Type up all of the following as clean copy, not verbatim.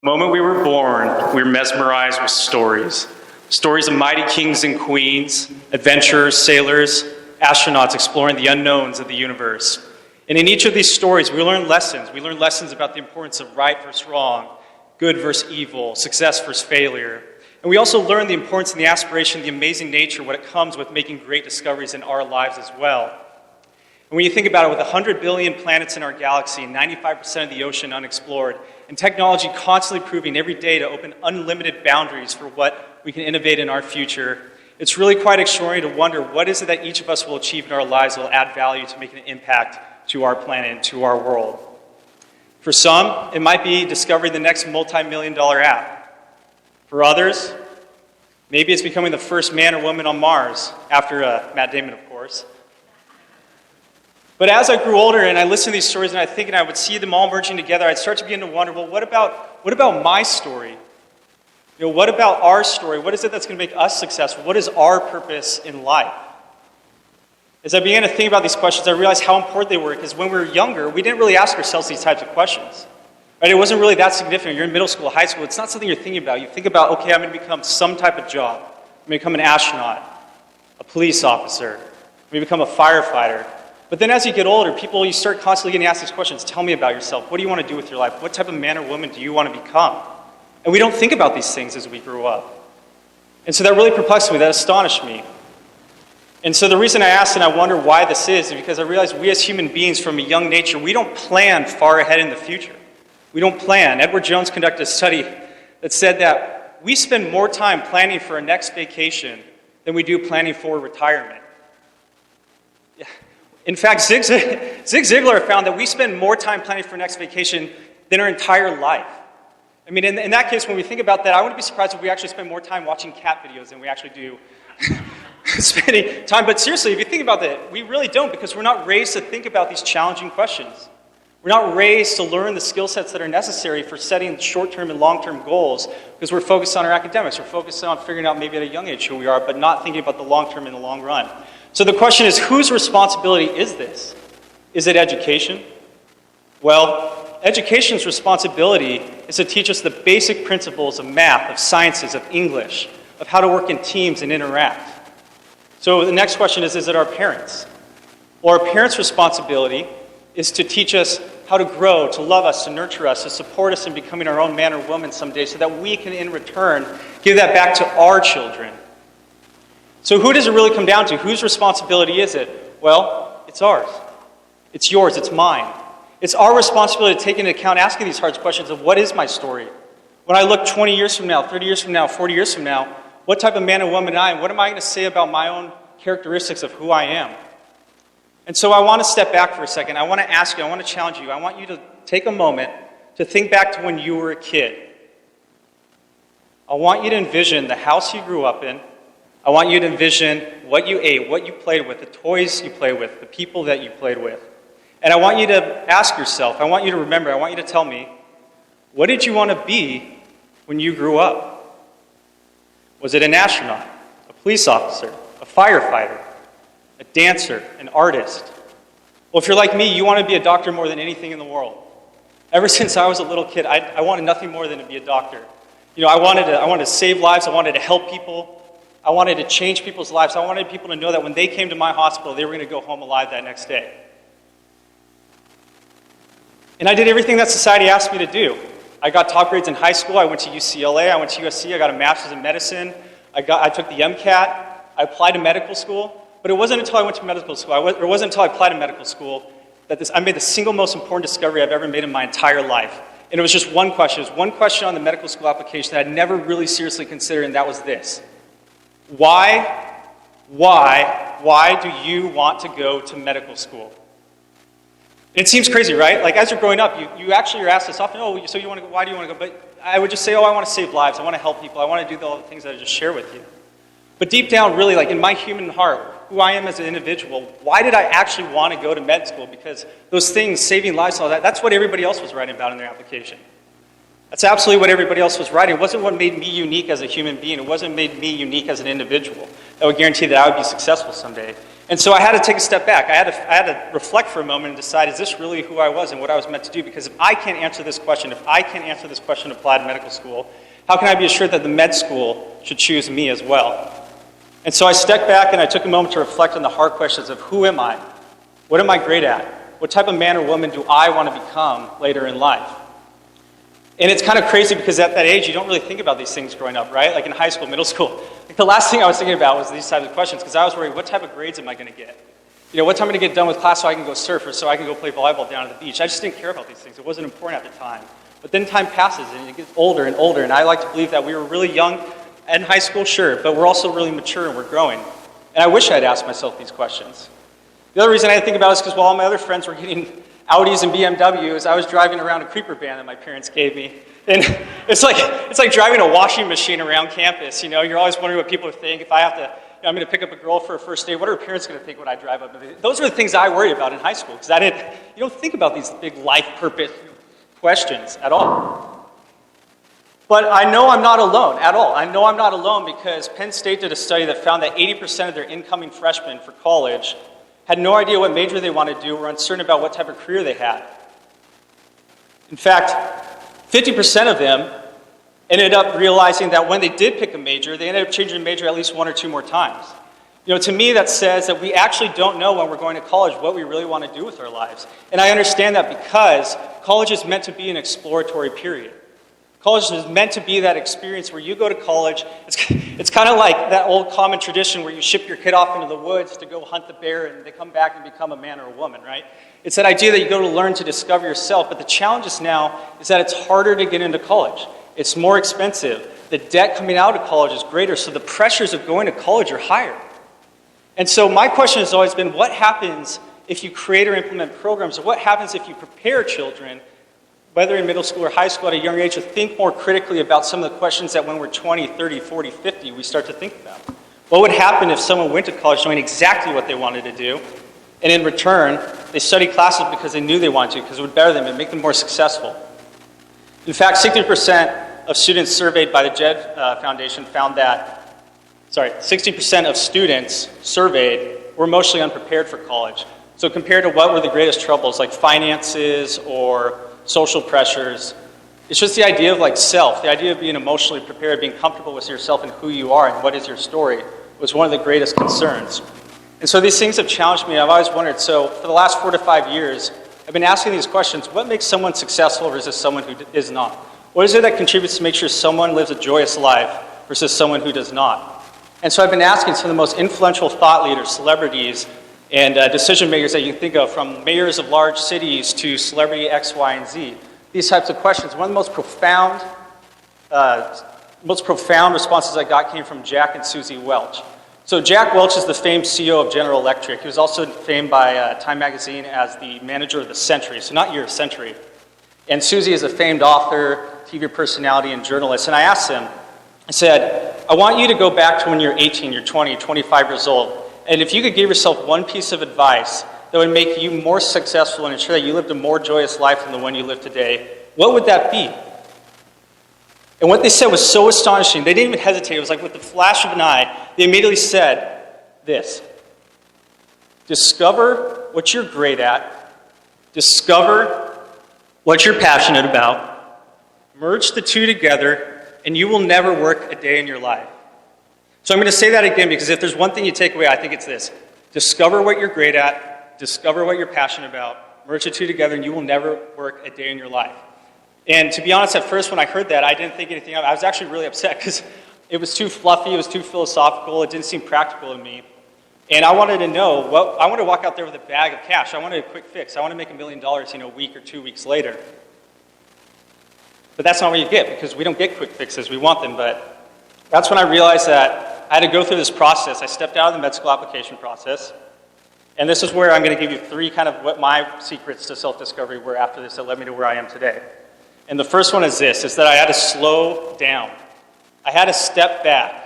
The moment we were born, we were mesmerized with stories. Stories of mighty kings and queens, adventurers, sailors, astronauts exploring the unknowns of the universe. And in each of these stories, we learn lessons. We learn lessons about the importance of right versus wrong, good versus evil, success versus failure. And we also learn the importance and the aspiration, the amazing nature, what it comes with making great discoveries in our lives as well. And when you think about it, with 100 billion planets in our galaxy, 95% of the ocean unexplored, and technology constantly proving every day to open unlimited boundaries for what we can innovate in our future, it's really quite extraordinary to wonder what is it that each of us will achieve in our lives that will add value to making an impact to our planet and to our world. For some, it might be discovering the next multi-million-dollar app. For others, maybe it's becoming the first man or woman on Mars, after Matt Damon, of course. But as I grew older and I listened to these stories and I think and I would see them all merging together, I'd start to begin to wonder, well, what about my story? What about our story? What is it that's going to make us successful? What is our purpose in life? As I began to think about these questions, I realized how important they were, because when we were younger, we didn't really ask ourselves these types of questions. Right? It wasn't really that significant. You're in middle school, high school. It's not something you're thinking about. You think about, okay, I'm going to become some type of job. I'm going to become an astronaut, a police officer. I'm going to become a firefighter. But then as you get older, you start constantly getting asked these questions. Tell me about yourself. What do you want to do with your life? What type of man or woman do you want to become? And we don't think about these things as we grew up. And so that really perplexed me. That astonished me. And so the reason I asked and I wonder why this is because I realized we as human beings from a young nature, we don't plan far ahead in the future. We don't plan. Edward Jones conducted a study that said that we spend more time planning for our next vacation than we do planning for retirement. In fact, Zig Ziglar found that we spend more time planning for our next vacation than our entire life. I mean, in that case, when we think about that, I wouldn't be surprised if we actually spend more time watching cat videos than we actually do spending time. But seriously, if you think about that, we really don't, because we're not raised to think about these challenging questions. We're not raised to learn the skill sets that are necessary for setting short-term and long-term goals, because we're focused on our academics. We're focused on figuring out maybe at a young age who we are, but not thinking about the long-term and the long run. So the question is, whose responsibility is this? Is it education? Well, education's responsibility is to teach us the basic principles of math, of sciences, of English, of how to work in teams and interact. So the next question is it our parents? Well, our parents' responsibility is to teach us how to grow, to love us, to nurture us, to support us in becoming our own man or woman someday, so that we can, in return, give that back to our children. So who does it really come down to? Whose responsibility is it? Well, it's ours. It's yours. It's mine. It's our responsibility to take into account asking these hard questions of what is my story? When I look 20 years from now, 30 years from now, 40 years from now, what type of man or woman am I? And what am I going to say about my own characteristics of who I am? And so I want to step back for a second. I want to ask you, I want to challenge you. I want you to take a moment to think back to when you were a kid. I want you to envision the house you grew up in. I want you to envision what you ate, what you played with, the toys you played with, the people that you played with. And I want you to ask yourself, I want you to remember, I want you to tell me, what did you want to be when you grew up? Was it an astronaut, a police officer, a firefighter, a dancer, an artist? Well, if you're like me, you want to be a doctor more than anything in the world. Ever since I was a little kid, I wanted nothing more than to be a doctor. I wanted to save lives, I wanted to help people. I wanted to change people's lives. I wanted people to know that when they came to my hospital, they were going to go home alive that next day. And I did everything that society asked me to do. I got top grades in high school. I went to UCLA. I went to USC. I got a master's in medicine. I took the MCAT. I applied to medical school. But it wasn't until I went to medical school, it wasn't until I applied to medical school that I made the single most important discovery I've ever made in my entire life. And it was just one question. It was one question on the medical school application that I'd never really seriously considered, and that was this. Why do you want to go to medical school? It seems crazy, right? Like as you're growing up, you actually are asked this often, so you want to go, why do you want to go? But I would just say, I want to save lives. I want to help people. I want to do all the things that I just share with you. But deep down, really, like in my human heart, who I am as an individual, why did I actually want to go to med school? Because those things, saving lives and all that, that's what everybody else was writing about in their application. That's absolutely what everybody else was writing. It wasn't what made me unique as a human being. It wasn't made me unique as an individual that would guarantee that I would be successful someday. And so I had to take a step back. I had to reflect for a moment and decide, is this really who I was and what I was meant to do? Because if I can't answer this question, if I can't answer this question applied to medical school, how can I be assured that the med school should choose me as well? And so I stepped back and I took a moment to reflect on the hard questions of who am I? What am I great at? What type of man or woman do I want to become later in life? And it's kind of crazy because at that age, you don't really think about these things growing up, right? Like in high school, middle school. Like the last thing I was thinking about was these types of questions because I was worried, what type of grades am I going to get? You know, what time am I going to get done with class so I can go surf or so I can go play volleyball down at the beach? I just didn't care about these things. It wasn't important at the time. But then time passes and it gets older and older. And I like to believe that we were really young in high school, sure, but we're also really mature and we're growing. And I wish I'd asked myself these questions. The other reason I think about it is because while all my other friends were getting Audis and BMWs, I was driving around a creeper van that my parents gave me. And it's like driving a washing machine around campus. You know, you're always wondering what people think. If I have to, you know, I'm going to pick up a girl for a first date, what are her parents going to think when I drive up? Those are the things I worried about in high school because you don't think about these big life purpose questions at all. But I know I'm not alone at all. I know I'm not alone because Penn State did a study that found that 80% of their incoming freshmen for college had no idea what major they wanted to do or were uncertain about what type of career they had. In fact, 50% of them ended up realizing that when they did pick a major, they ended up changing major at least one or two more times. You know, to me, that says that we actually don't know when we're going to college what we really want to do with our lives. And I understand that because college is meant to be an exploratory period. College is meant to be that experience where you go to college. It's kind of like that old common tradition where you ship your kid off into the woods to go hunt the bear and they come back and become a man or a woman, right? It's that idea that you go to learn to discover yourself. But the challenge is now is that it's harder to get into college. It's more expensive. The debt coming out of college is greater, so the pressures of going to college are higher. And so my question has always been, what happens if you create or implement programs, or what happens if you prepare children, whether in middle school or high school at a young age, to think more critically about some of the questions that when we're 20, 30, 40, 50, we start to think about? What would happen if someone went to college knowing exactly what they wanted to do, and in return, they studied classes because they knew they wanted to, because it would better them and make them more successful? In fact, 60% of students surveyed by the JED Foundation found that 60% of students surveyed were emotionally unprepared for college. So compared to what were the greatest troubles, like finances or social pressures, it's just the idea of like self, the idea of being emotionally prepared, being comfortable with yourself and who you are and what is your story was one of the greatest concerns. And so these things have challenged me. I've always wondered, so for the last 4 to 5 years, I've been asking these questions. What makes someone successful versus someone who is not? What is it that contributes to make sure someone lives a joyous life versus someone who does not? And so I've been asking some of the most influential thought leaders, celebrities, and decision makers that you can think of, from mayors of large cities to celebrity X, Y, and Z. These types of questions. One of the most profound responses I got came from Jack and Susie Welch. So Jack Welch is the famed CEO of General Electric. He was also famed by Time Magazine as the manager of the century, so not year, century. And Susie is a famed author, TV personality, and journalist. And I asked him, I said, I want you to go back to when you're 18, you're 20, 25 years old, and if you could give yourself one piece of advice that would make you more successful and ensure that you lived a more joyous life than the one you live today, what would that be? And what they said was so astonishing. They didn't even hesitate. It was like with the flash of an eye, they immediately said this: discover what you're great at, discover what you're passionate about, merge the two together, and you will never work a day in your life. So I'm going to say that again because if there's one thing you take away, I think it's this: discover what you're great at, discover what you're passionate about, merge the two together, and you will never work a day in your life. And to be honest, at first when I heard that, I didn't think anything of it. I was actually really upset because it was too fluffy, it was too philosophical, it didn't seem practical to me. And I wanted to know, I wanted to walk out there with a bag of cash. I wanted a quick fix. I want to make $1 million, a week or 2 weeks later. But that's not what you get, because we don't get quick fixes. We want them. But that's when I realized that I had to go through this process. I stepped out of the med school application process. And this is where I'm going to give you 3 kind of what my secrets to self-discovery were after this that led me to where I am today. And the first one is this, is that I had to slow down. I had to step back.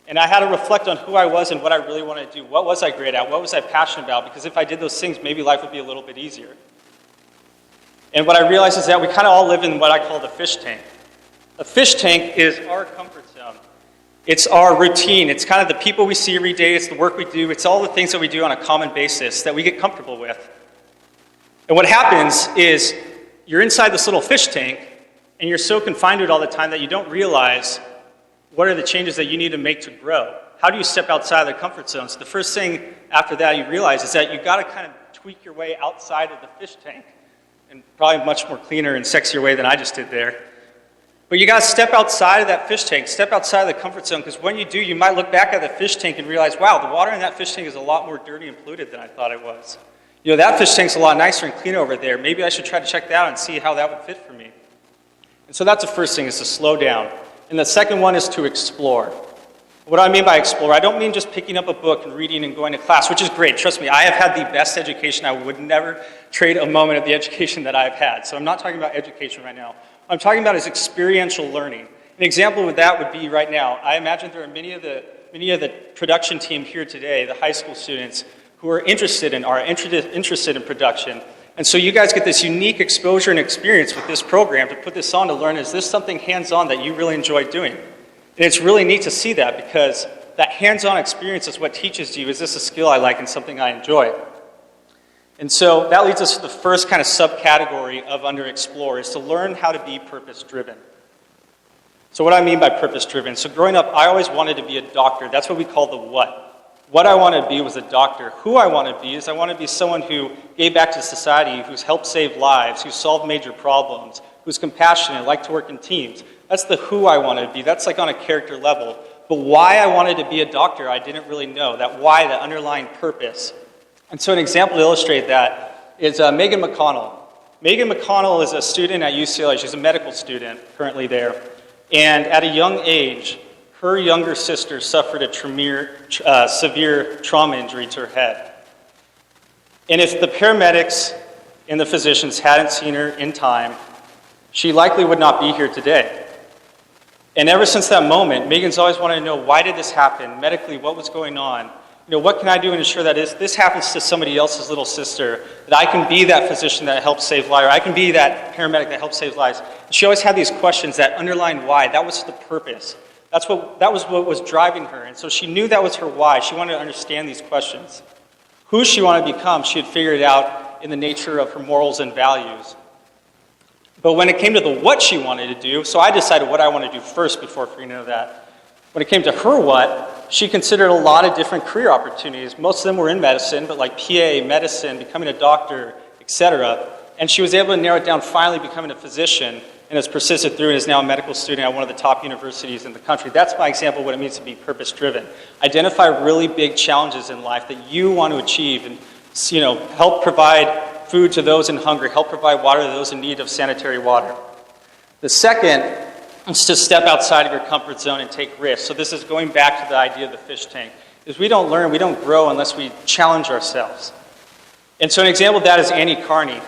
And I had to reflect on who I was and what I really wanted to do. What was I great at? What was I passionate about? Because if I did those things, maybe life would be a little bit easier. And what I realized is that we kind of all live in what I call the fish tank. A fish tank is our comfort zone. It's our routine. It's kind of the people we see every day. It's the work we do. It's all the things that we do on a common basis that we get comfortable with. And what happens is you're inside this little fish tank, and you're so confined to it all the time that you don't realize what are the changes that you need to make to grow. How do you step outside of the comfort zone? So the first thing after that you realize is that you've got to kind of tweak your way outside of the fish tank, and probably a much more cleaner and sexier way than I just did there. But you got to step outside of that fish tank, step outside of the comfort zone, because when you do, you might look back at the fish tank and realize, wow, the water in that fish tank is a lot more dirty and polluted than I thought it was. You know, that fish tank's a lot nicer and cleaner over there. Maybe I should try to check that out and see how that would fit for me. And so that's the first thing, is to slow down. And the second one is to explore. What do I mean by explore? I don't mean just picking up a book and reading and going to class, which is great. Trust me, I have had the best education. I would never trade a moment of the education that I've had. So I'm not talking about education right now. What I'm talking about is experiential learning. An example of that would be right now. I imagine there are many of the production team here today, the high school students, who are interested in production. And so you guys get this unique exposure and experience with this program to put this on to learn, is this something hands-on that you really enjoy doing? And it's really neat to see that, because that hands-on experience is what teaches you, is this a skill I like and something I enjoy? And so that leads us to the first kind of subcategory of under explore, is to learn how to be purpose-driven. So what do I mean by purpose-driven? So growing up, I always wanted to be a doctor. That's what we call the what. What I wanted to be was a doctor. Who I want to be is I want to be someone who gave back to society, who's helped save lives, who's solved major problems, who's compassionate, liked to work in teams. That's the who I wanted to be. That's like on a character level. But why I wanted to be a doctor, I didn't really know. That why, that underlying purpose. And so an example to illustrate that is Megan McConnell. Megan McConnell is a student at UCLA. She's a medical student currently there. And at a young age, her younger sister suffered a severe trauma injury to her head. And if the paramedics and the physicians hadn't seen her in time, she likely would not be here today. And ever since that moment, Megan's always wanted to know, why did this happen? Medically, what was going on? You know, what can I do to ensure that if this happens to somebody else's little sister, that I can be that physician that helps save lives, or I can be that paramedic that helps save lives? And she always had these questions, that underlying why. That was the purpose. That was what was driving her. And so she knew that was her why. She wanted to understand these questions. Who she wanted to become, she had figured out in the nature of her morals and values. But when it came to the what she wanted to do, so I decided what I want to do first before figuring out that. When it came to her what, she considered a lot of different career opportunities. Most of them were in medicine, but like PA, medicine, becoming a doctor, etc. And she was able to narrow it down, finally becoming a physician, and has persisted through and is now a medical student at one of the top universities in the country. That's my example of what it means to be purpose-driven. Identify really big challenges in life that you want to achieve, and help provide food to those in hunger, help provide water to those in need of sanitary water. The second is to step outside of your comfort zone and take risks. So this is going back to the idea of the fish tank. Is we don't learn, we don't grow unless we challenge ourselves. And so an example of that is Annie Carney.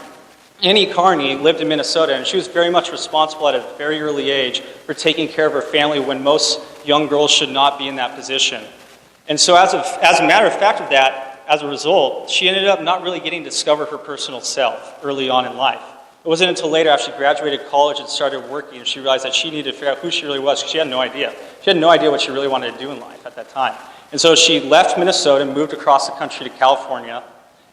Annie Carney lived in Minnesota, and she was very much responsible at a very early age for taking care of her family when most young girls should not be in that position. And so as a matter of fact of that, as a result, she ended up not really getting to discover her personal self early on in life. It wasn't until later, after she graduated college and started working, and she realized that she needed to figure out who she really was, because she had no idea. She had no idea what she really wanted to do in life at that time. And so she left Minnesota and moved across the country to California,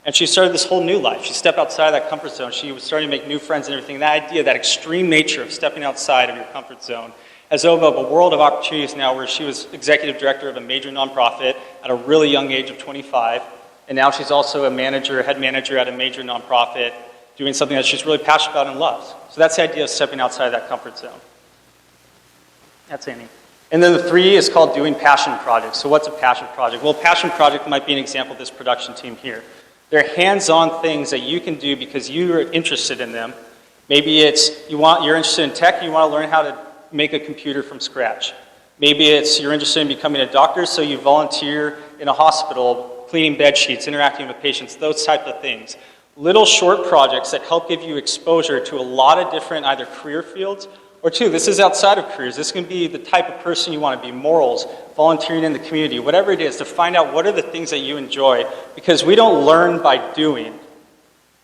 and she started this whole new life. She stepped outside of that comfort zone. She was starting to make new friends and everything. That idea, that extreme nature of stepping outside of your comfort zone, has opened up a world of opportunities now, where she was executive director of a major nonprofit at a really young age of 25. And now she's also a head manager at a major nonprofit, doing something that she's really passionate about and loves. So that's the idea of stepping outside of that comfort zone. That's Annie. And then the three is called doing passion projects. So what's a passion project? Well, a passion project might be an example of this production team here. They're hands-on things that you can do because you're interested in them. Maybe it's you're interested in tech, and you want to learn how to make a computer from scratch. Maybe it's you're interested in becoming a doctor, so you volunteer in a hospital, cleaning bed sheets, interacting with patients, those type of things. Little short projects that help give you exposure to a lot of different either career fields, or two, this is outside of careers. This can be the type of person you want to be, morals, volunteering in the community, whatever it is, to find out what are the things that you enjoy, because we don't learn by doing.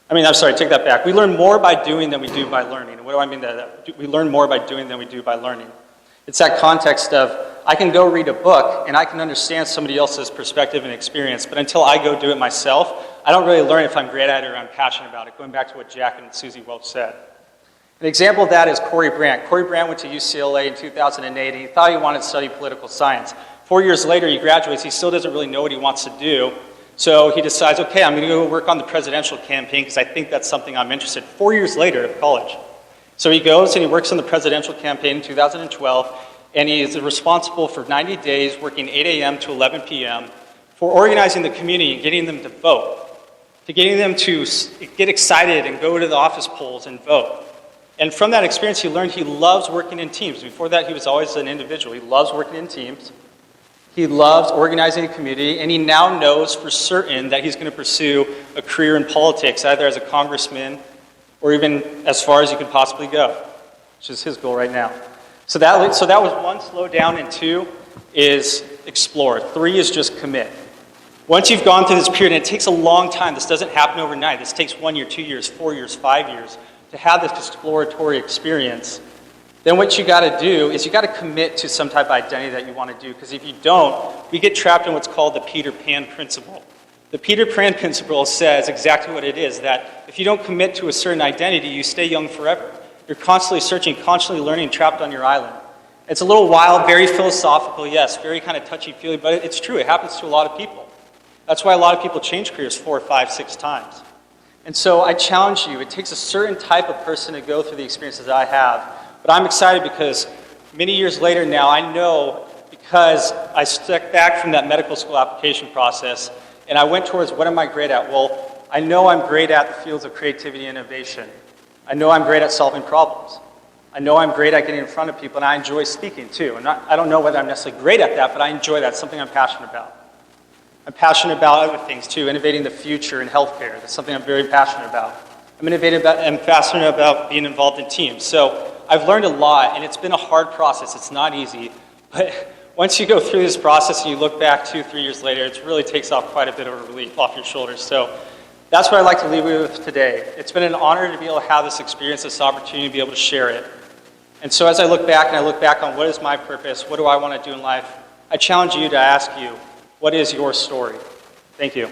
Take that back. We learn more by doing than we do by learning. And what do I mean by that? We learn more by doing than we do by learning. It's that context of, I can go read a book and I can understand somebody else's perspective and experience, but until I go do it myself, I don't really learn if I'm great at it or I'm passionate about it, going back to what Jack and Susie Welch said. An example of that is Corey Brandt. Corey Brandt went to UCLA in 2008 and he thought he wanted to study political science. 4 years later, he graduates, he still doesn't really know what he wants to do. So he decides, okay, I'm going to go work on the presidential campaign because I think that's something I'm interested in. 4 years later at college. So he goes and he works on the presidential campaign in 2012, and he is responsible for 90 days working 8 a.m. to 11 p.m. for organizing the community and getting them to vote, to getting them to get excited and go to the office polls and vote. And from that experience, he learned he loves working in teams. Before that, he was always an individual. He loves working in teams. He loves organizing a community, and he now knows for certain that he's going to pursue a career in politics, either as a congressman or even as far as you could possibly go, which is his goal right now. So that was 1, slow down, and 2 is explore. 3 is just commit. Once you've gone through this period, and it takes a long time, this doesn't happen overnight. This takes 1 year, 2 years, 4 years, 5 years to have this exploratory experience. Then what you got to do is you got to commit to some type of identity that you want to do, because if you don't, we get trapped in what's called the Peter Pan principle. The Peter Pan principle says exactly what it is, that if you don't commit to a certain identity, you stay young forever. You're constantly searching, constantly learning, trapped on your island. It's a little wild, very philosophical, yes, very kind of touchy-feely, but it's true. It happens to a lot of people. That's why a lot of people change careers 4, 5, 6 times. And so I challenge you, it takes a certain type of person to go through the experiences that I have. But I'm excited because many years later now, I know, because I stepped back from that medical school application process and I went towards what am I great at? Well, I know I'm great at the fields of creativity and innovation. I know I'm great at solving problems. I know I'm great at getting in front of people, and I enjoy speaking too. I don't know whether I'm necessarily great at that, but I enjoy that. It's something I'm passionate about. I'm passionate about other things too, innovating the future in healthcare. That's something I'm very passionate about. I'm passionate about being involved in teams. So I've learned a lot, and it's been a hard process. It's not easy, but once you go through this process and you look back 2, 3 years later, it really takes off quite a bit of a relief off your shoulders. So that's what I'd like to leave you with today. It's been an honor to be able to have this experience, this opportunity to be able to share it. And so as I look back on what is my purpose, what do I want to do in life, I challenge you to ask you, what is your story? Thank you.